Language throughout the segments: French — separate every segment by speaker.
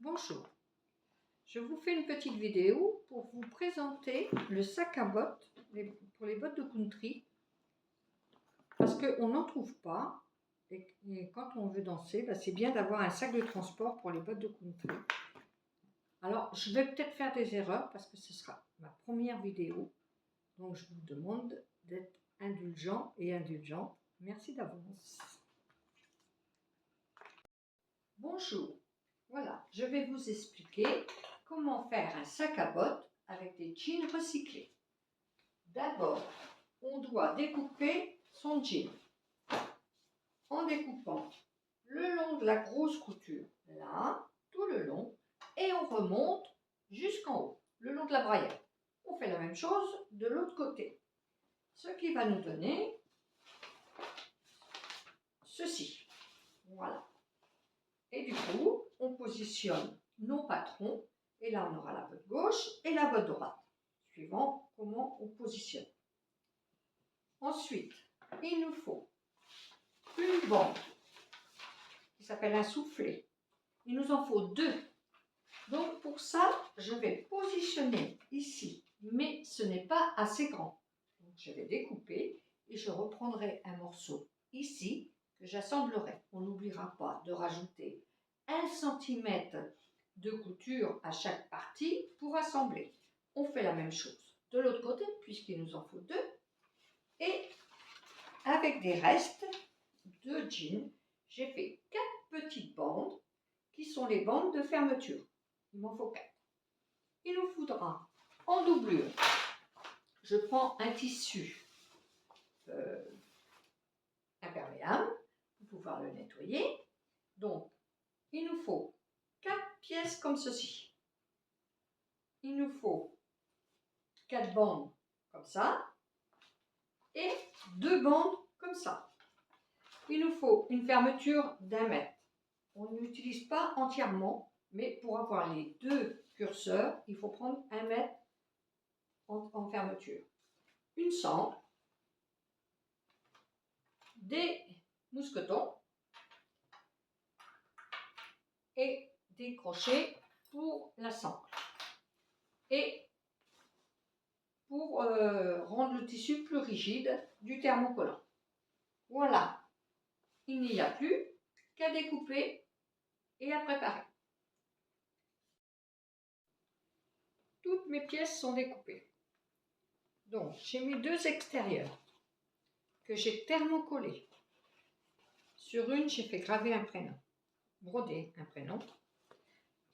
Speaker 1: Bonjour, je vous fais une petite vidéo pour vous présenter le sac à bottes pour les bottes de country parce qu'on n'en trouve pas et quand on veut danser, c'est bien d'avoir un sac de transport pour les bottes de country. Alors je vais peut-être faire des erreurs parce que ce sera ma première vidéo, donc je vous demande d'être indulgent et indulgente. Merci d'avance. Bonjour. Voilà, je vais vous expliquer comment faire un sac à bottes avec des jeans recyclés. D'abord, on doit découper son jean en découpant le long de la grosse couture, là, tout le long, et on remonte jusqu'en haut, le long de la braillette. On fait la même chose de l'autre côté, ce qui va nous donner ceci. Voilà. Et du coup, on positionne nos patrons, et là on aura la botte gauche et la botte droite, suivant comment on positionne. Ensuite, il nous faut une bande qui s'appelle un soufflet. Il nous en faut deux. Donc pour ça, je vais positionner ici, mais ce n'est pas assez grand. Donc je vais découper et je reprendrai un morceau ici que j'assemblerai. On n'oubliera pas de rajouter 1 cm de couture à chaque partie pour assembler. On fait la même chose de l'autre côté puisqu'il nous en faut deux. Et avec des restes de jeans, j'ai fait 4 petites bandes qui sont les bandes de fermeture. Il m'en faut 4. Il nous faudra en doublure, je prends un tissu imperméable pour pouvoir le nettoyer. Donc, il nous faut 4 pièces comme ceci. Il nous faut 4 bandes comme ça et 2 bandes comme ça. Il nous faut une fermeture d'1 mètre. On n'utilise pas entièrement, mais pour avoir les deux curseurs, il faut prendre 1 mètre en fermeture. Une sangle, des mousquetons et des crochets pour la sangle. Et pour rendre le tissu plus rigide, du thermocollant. Voilà, il n'y a plus qu'à découper et à préparer. Toutes mes pièces sont découpées. Donc, j'ai mis 2 extérieurs que j'ai thermocollés. Sur une, j'ai fait graver un prénom, broder un prénom.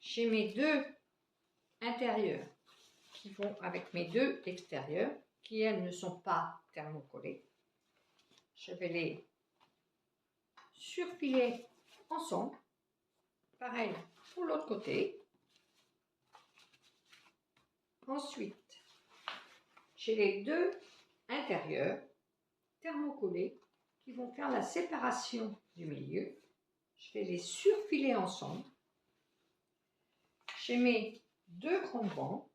Speaker 1: J'ai mes 2 intérieurs qui vont avec mes 2 extérieurs, qui elles ne sont pas thermocollées. Je vais les surfiler ensemble. Pareil pour l'autre côté. Ensuite, j'ai les 2 intérieurs thermocollés qui vont faire la séparation du milieu. Je vais les surfiler ensemble. J'ai mes 2 grandes bandes,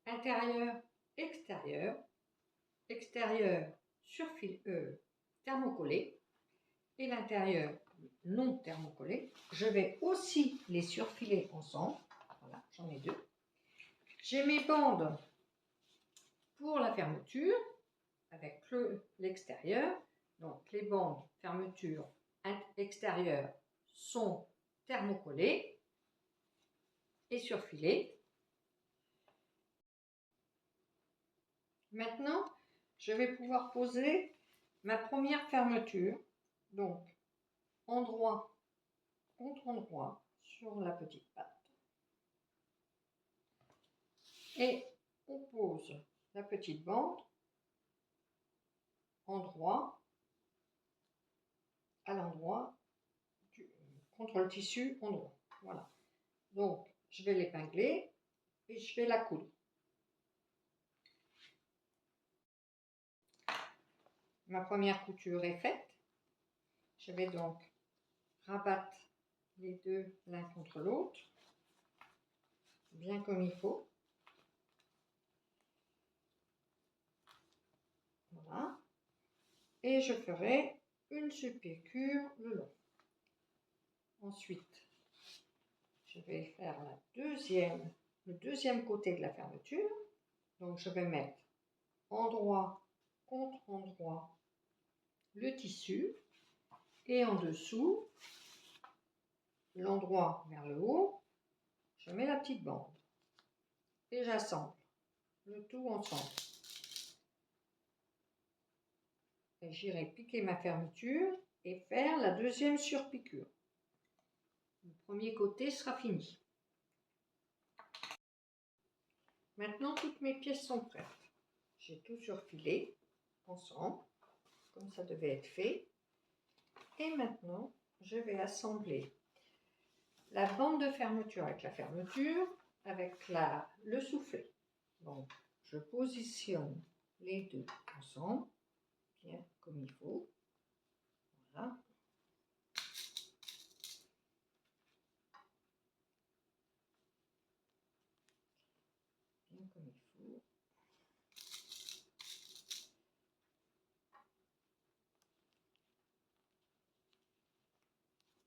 Speaker 1: intérieur, extérieur, extérieur thermocollé et l'intérieur non thermocollé. Je vais aussi les surfiler ensemble. Voilà, j'en ai 2. J'ai mes bandes pour la fermeture avec l'extérieur. Donc les bandes fermeture extérieure sont thermocollées et surfilées. Maintenant, je vais pouvoir poser ma première fermeture. Donc, endroit contre endroit sur la petite patte. Et on pose la petite bande endroit à l'endroit contre le tissu endroit. Voilà. Donc, je vais l'épingler et je vais la coudre. Ma première couture est faite. Je vais donc rabattre les deux l'un contre l'autre, bien comme il faut. Voilà. Et je ferai une subpiqûre le long. Ensuite, je vais faire le deuxième côté de la fermeture. Donc je vais mettre endroit contre endroit le tissu et en dessous, l'endroit vers le haut, je mets la petite bande et j'assemble le tout ensemble. Et j'irai piquer ma fermeture et faire la deuxième surpiqûre. Le premier côté sera fini. Maintenant, toutes mes pièces sont prêtes. J'ai tout surfilé ensemble, comme ça devait être fait. Et maintenant, je vais assembler la bande de fermeture avec la fermeture, avec le soufflet. Donc, je positionne les deux ensemble, bien comme il faut. Voilà. Bien comme il faut.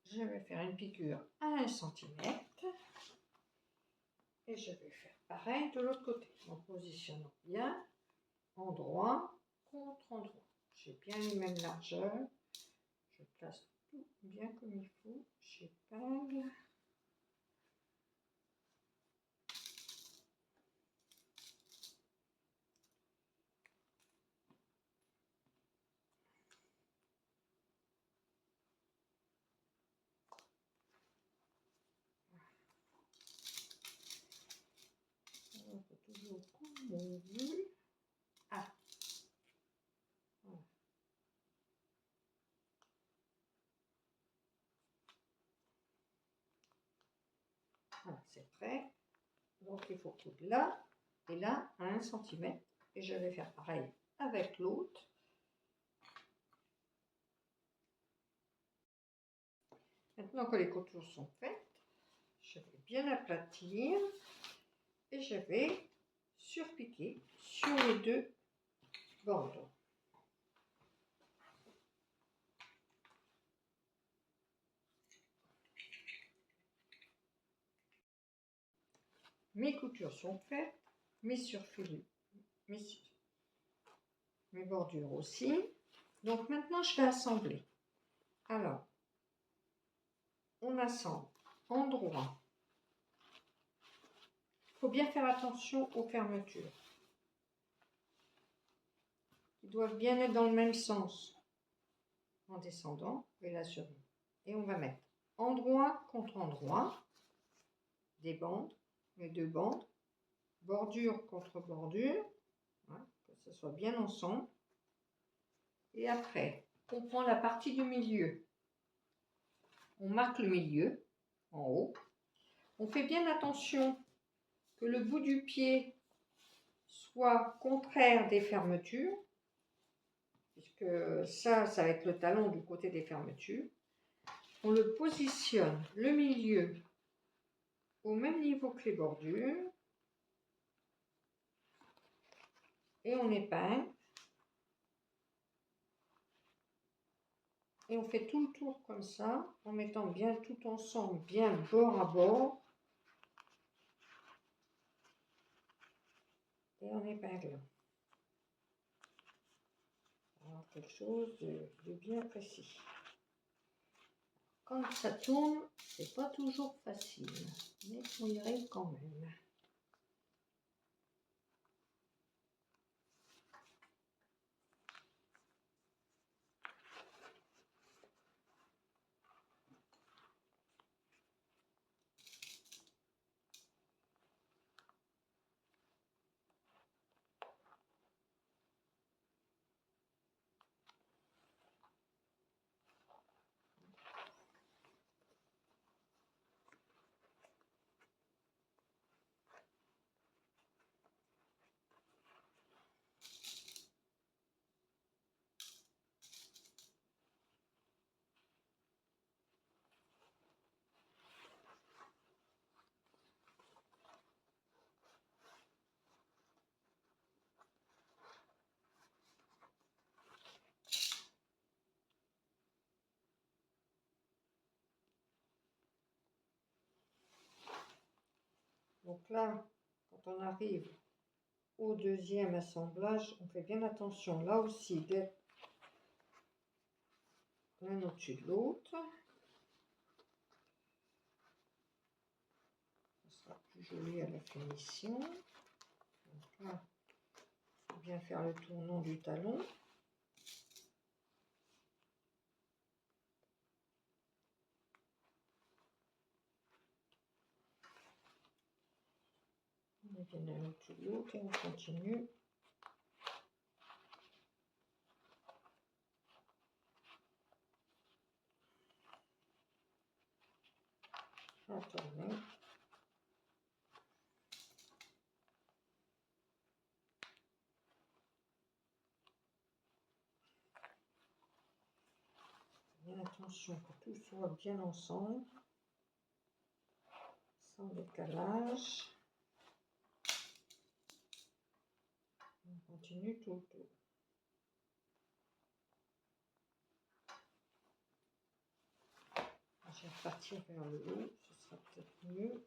Speaker 1: Je vais faire une piqûre à 1 cm et je vais faire pareil de l'autre côté en positionnant bien endroit contre endroit. J'ai bien les mêmes largeurs. Je place tout bien comme il faut. J'épingle. On peut toujours comme on veut. Ah. Voilà. Voilà, c'est prêt. Donc il faut coudre là et là à 1 cm. Et je vais faire pareil avec l'autre. Maintenant que les coutures sont faites, je vais bien aplatir et je vais surpiquer sur les deux bords. Mes coutures sont faites, mes surfilés, mes bordures aussi. Donc maintenant je vais assembler. Alors, on assemble endroit. Il faut bien faire attention aux fermetures. Ils doivent bien être dans le même sens. En descendant, et là sur nous. Et on va mettre endroit contre endroit, des bandes, les deux bandes, bordure contre bordure, hein, que ce soit bien ensemble. Et après, on prend la partie du milieu. On marque le milieu, en haut. On fait bien attention que le bout du pied soit contraire des fermetures, puisque ça va être le talon du côté des fermetures. On le positionne, le milieu, au même niveau que les bordures. Et on épingle. Et on fait tout le tour comme ça, en mettant bien tout ensemble, bien bord à bord. Et en épinglant. Alors, quelque chose de bien précis. Quand ça tourne, c'est pas toujours facile, mais on y arrive quand même. Donc là, quand on arrive au deuxième assemblage, on fait bien attention là aussi d'être l'un au-dessus de l'autre. Ça sera plus joli à la finition. Donc là, il faut bien faire le tournant du talon. On est bien l'un au-dessus de l'autre et on continue. À tourner. Bien attention que tout soit bien ensemble, sans décalage. On continue tout le tour. Je vais repartir vers le haut, ce sera peut-être mieux.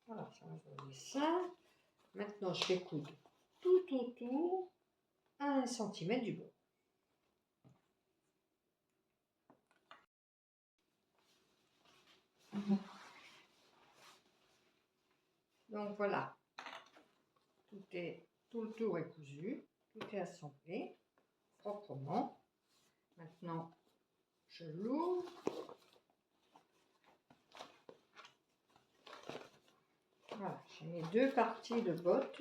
Speaker 1: Voilà, ça va jouer ça. Maintenant, je vais coudre tout autour à 1 cm du bord. Donc voilà, tout le tour est cousu, tout est assemblé proprement. Maintenant, je l'ouvre. Voilà, j'ai mes deux parties de bottes.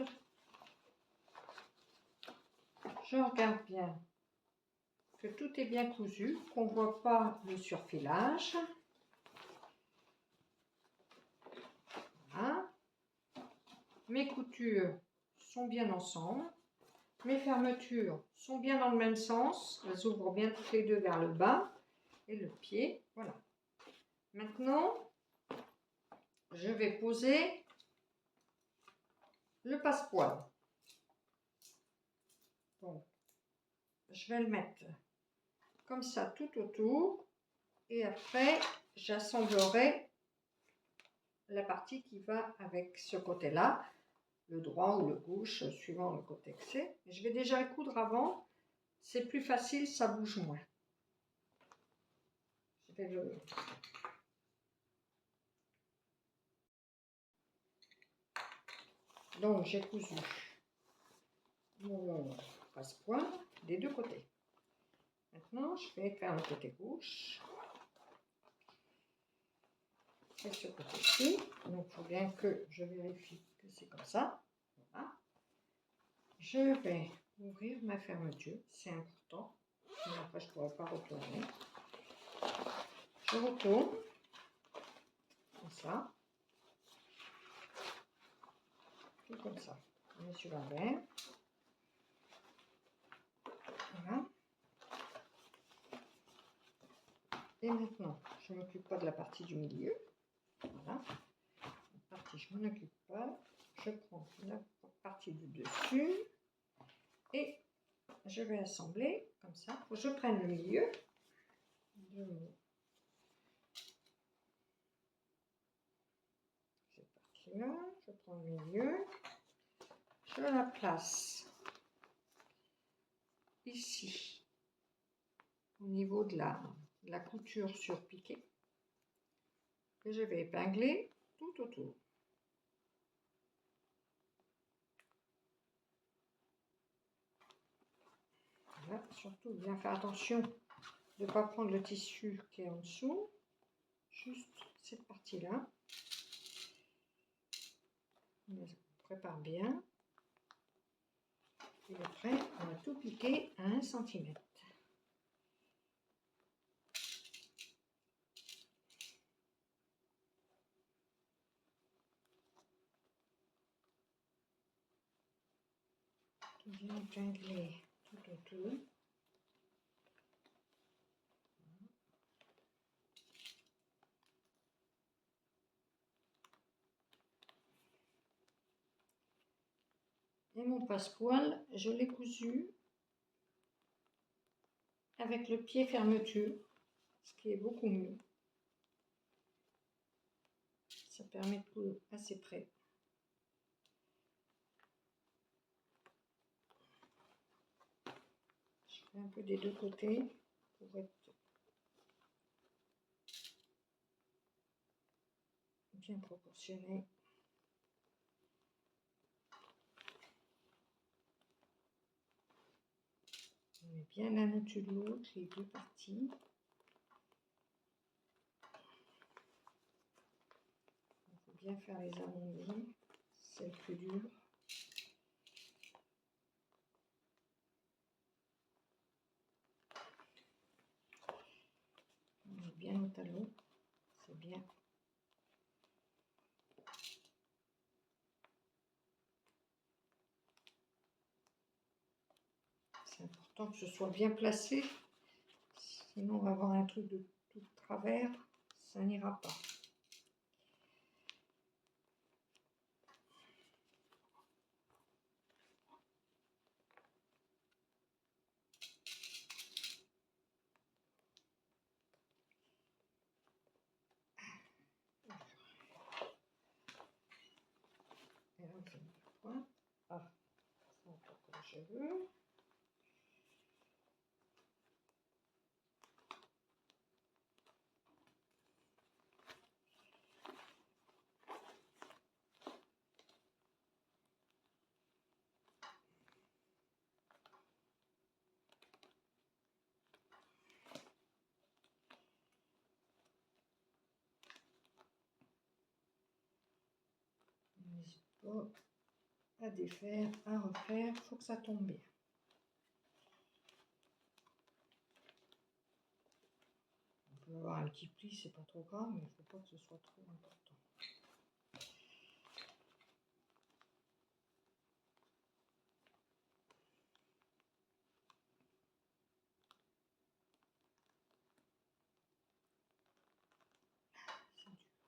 Speaker 1: Je regarde bien que tout est bien cousu, qu'on ne voit pas le surfilage. Voilà. Mes coutures sont bien ensemble. Mes fermetures sont bien dans le même sens. Elles ouvrent bien toutes les deux vers le bas et le pied. Voilà. Maintenant, je vais poser le passepoil. Donc, je vais le mettre comme ça tout autour. Et après, j'assemblerai la partie qui va avec ce côté-là, le droit ou le gauche, suivant le côté que c'est. Je vais déjà le coudre avant, c'est plus facile, ça bouge moins. Je vais le Donc, j'ai cousu mon passe-poil des deux côtés. Maintenant, je vais faire le côté gauche. Et ce côté-ci. Donc, il faut bien que je vérifie que c'est comme ça. Voilà. Je vais ouvrir ma fermeture. C'est important. Sinon, après, je ne pourrai pas retourner. Je retourne. Comme ça. Tout comme ça. Je mets sur l'envers. Voilà. Et maintenant, je ne m'occupe pas de la partie du milieu. Voilà. La partie, je ne m'en occupe pas. Je prends la partie du dessus et je vais assembler comme ça. Faut que je prenne le milieu de cette partie-là. Je prends le milieu. Je la place ici au niveau de la couture sur piqué. Et je vais épingler tout autour. Voilà, surtout bien faire attention de ne pas prendre le tissu qui est en dessous, juste cette partie-là. On prépare bien. Et après, on va tout piquer à 1 cm. Tout bien épingler tout autour. Et mon passepoil, je l'ai cousu avec le pied fermeture, ce qui est beaucoup mieux. Ça permet de couler assez près. Je fais un peu des deux côtés pour être bien proportionné. On met bien l'un au-dessus de l'autre, les deux parties. Il faut bien faire les arrondis, c'est le plus dur. On met bien au talon, c'est bien. C'est important que ce soit bien placé, sinon on va avoir un truc de tout travers, ça n'ira pas. Et là, on fait le point. Ah, ça encore comme je veux. N'hésite pas à défaire, à refaire, il faut que ça tombe bien. On peut avoir un petit pli, c'est pas trop grave, mais il ne faut pas que ce soit trop important. C'est dur.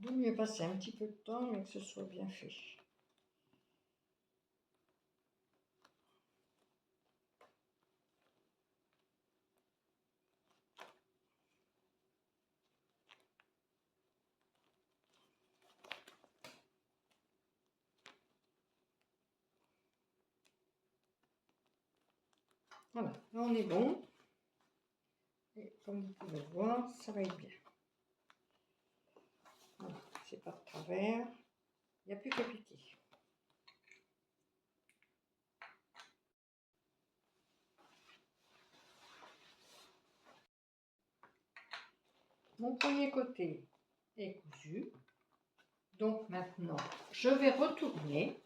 Speaker 1: vaut mieux passer un petit peu de temps, mais que ce soit bien fait. Voilà, là on est bon. Et comme vous pouvez le voir, ça va être bien. Voilà, c'est pas de travers. Il n'y a plus qu'à piquer. Mon premier côté est cousu. Donc maintenant, je vais retourner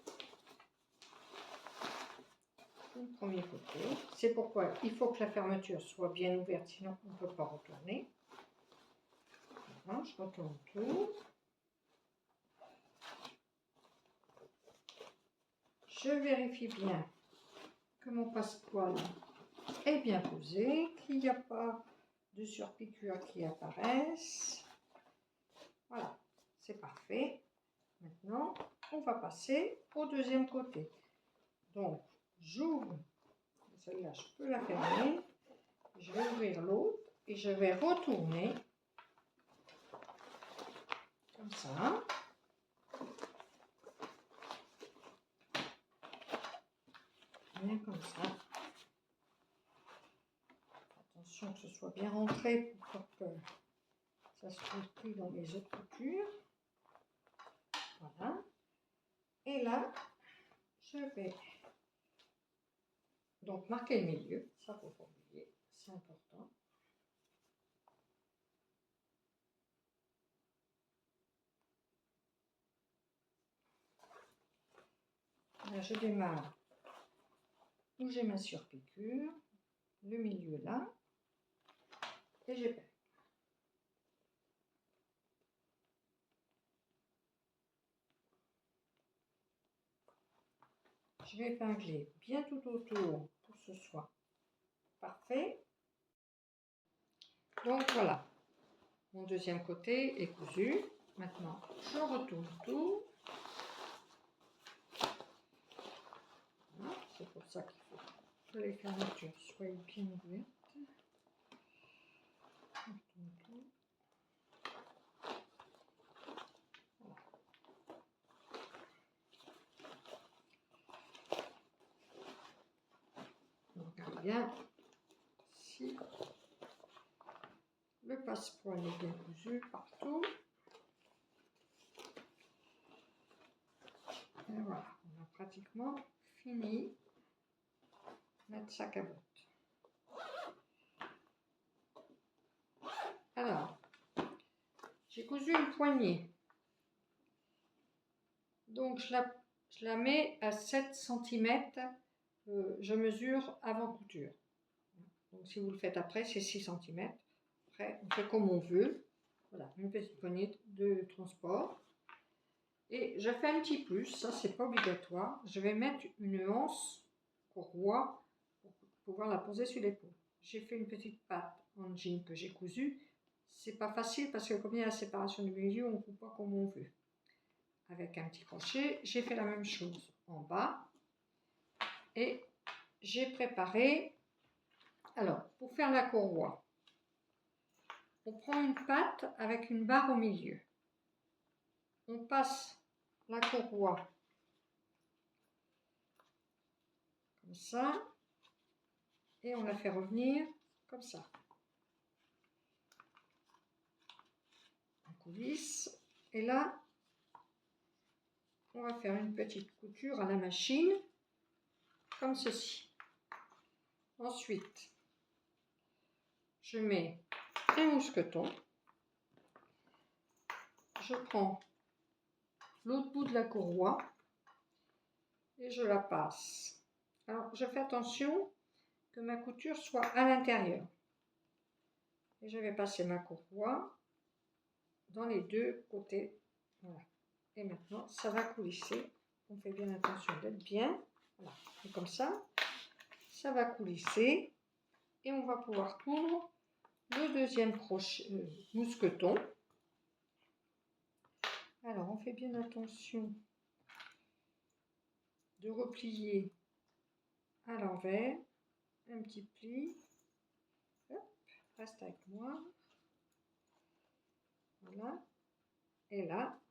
Speaker 1: le premier côté. C'est pourquoi il faut que la fermeture soit bien ouverte, sinon on ne peut pas retourner. Voilà, je retourne tout. Je vérifie bien que mon passepoil est bien posé, qu'il n'y a pas de surpiqûres qui apparaissent. Voilà, c'est parfait. Maintenant, on va passer au deuxième côté. Donc, j'ouvre, celle-là, je peux la fermer. Je vais ouvrir l'autre et je vais retourner comme ça. Bien comme ça. Attention que ce soit bien rentré pour que ça se trouve pris dans les autres coutures. Voilà. Et là, je vais donc marquer le milieu. Ça, faut pas oublier, c'est important. Là, je démarre où j'ai ma surpiqûre, le milieu là, et j'épingle. Je vais épingler bien tout autour pour que ce soit parfait. Donc voilà, mon deuxième côté est cousu. Maintenant, je retourne tout. Voilà, c'est pour ça qu'il faut que les fermetures soient bien ouvertes. Je retourne tout. Voilà. On regarde bien si le passepoil est bien cousu partout. Et voilà, on a pratiquement fini notre sac à bottes. Alors, j'ai cousu une poignée. Donc, je la mets à 7 cm. Je mesure avant couture. Donc, si vous le faites après, c'est 6 cm. Après, on fait comme on veut. Voilà, une petite poignée de transport. Et je fais un petit plus, ça c'est pas obligatoire. Je vais mettre une anse courroie pour pouvoir la poser sur l'épaule. J'ai fait une petite patte en jean que j'ai cousue. C'est pas facile parce que comme il y a la séparation du milieu, on ne coupe pas comme on veut. Avec un petit crochet, j'ai fait la même chose en bas. Et j'ai préparé, alors pour faire la courroie, on prend une patte avec une barre au milieu. On passe la courroie comme ça et on la fait revenir comme ça. On coulisse et là, on va faire une petite couture à la machine comme ceci. Ensuite, je mets un mousqueton. Je prends l'autre bout de la courroie et je la passe. Alors, je fais attention que ma couture soit à l'intérieur. Et je vais passer ma courroie dans les deux côtés. Voilà. Et maintenant, ça va coulisser. On fait bien attention d'être bien. Voilà. Et comme ça, ça va coulisser. Et on va pouvoir coudre le deuxième crochet, mousqueton. Alors, on fait bien attention de replier à l'envers, un petit pli. Hop, reste avec moi. Voilà. Et là,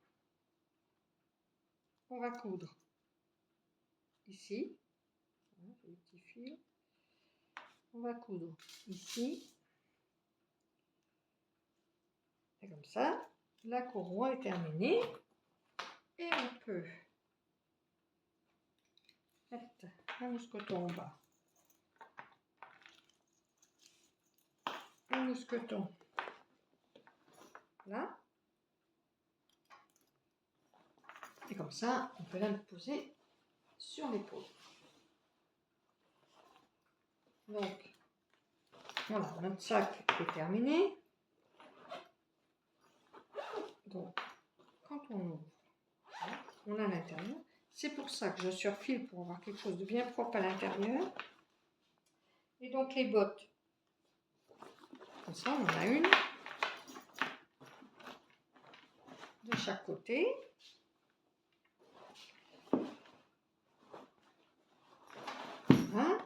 Speaker 1: on va coudre ici. Voilà, j'ai les petits fils. On va coudre ici. Et comme ça, la couronne est terminée. Et on peut mettre un mousqueton en bas. Un mousqueton là. Et comme ça, on peut la poser sur l'épaule. Donc, voilà, notre sac est terminé. Donc, quand on ouvre, voilà, on a l'intérieur. C'est pour ça que je surfile pour avoir quelque chose de bien propre à l'intérieur. Et donc, les bottes, comme ça, on en a une de chaque côté. Voilà.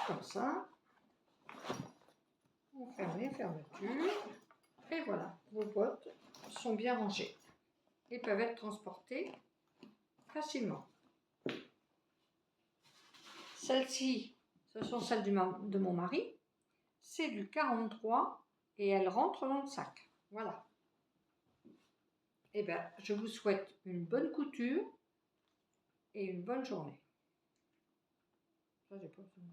Speaker 1: Comme ça. On ferme les fermetures. Et voilà, vos bottes sont bien rangées et peuvent être transportées facilement. Celles-ci, ce sont celles de mon mari. C'est du 43 et elles rentrent dans le sac. Voilà. Et bien, je vous souhaite une bonne couture et une bonne journée. Ça, j'ai pas besoin.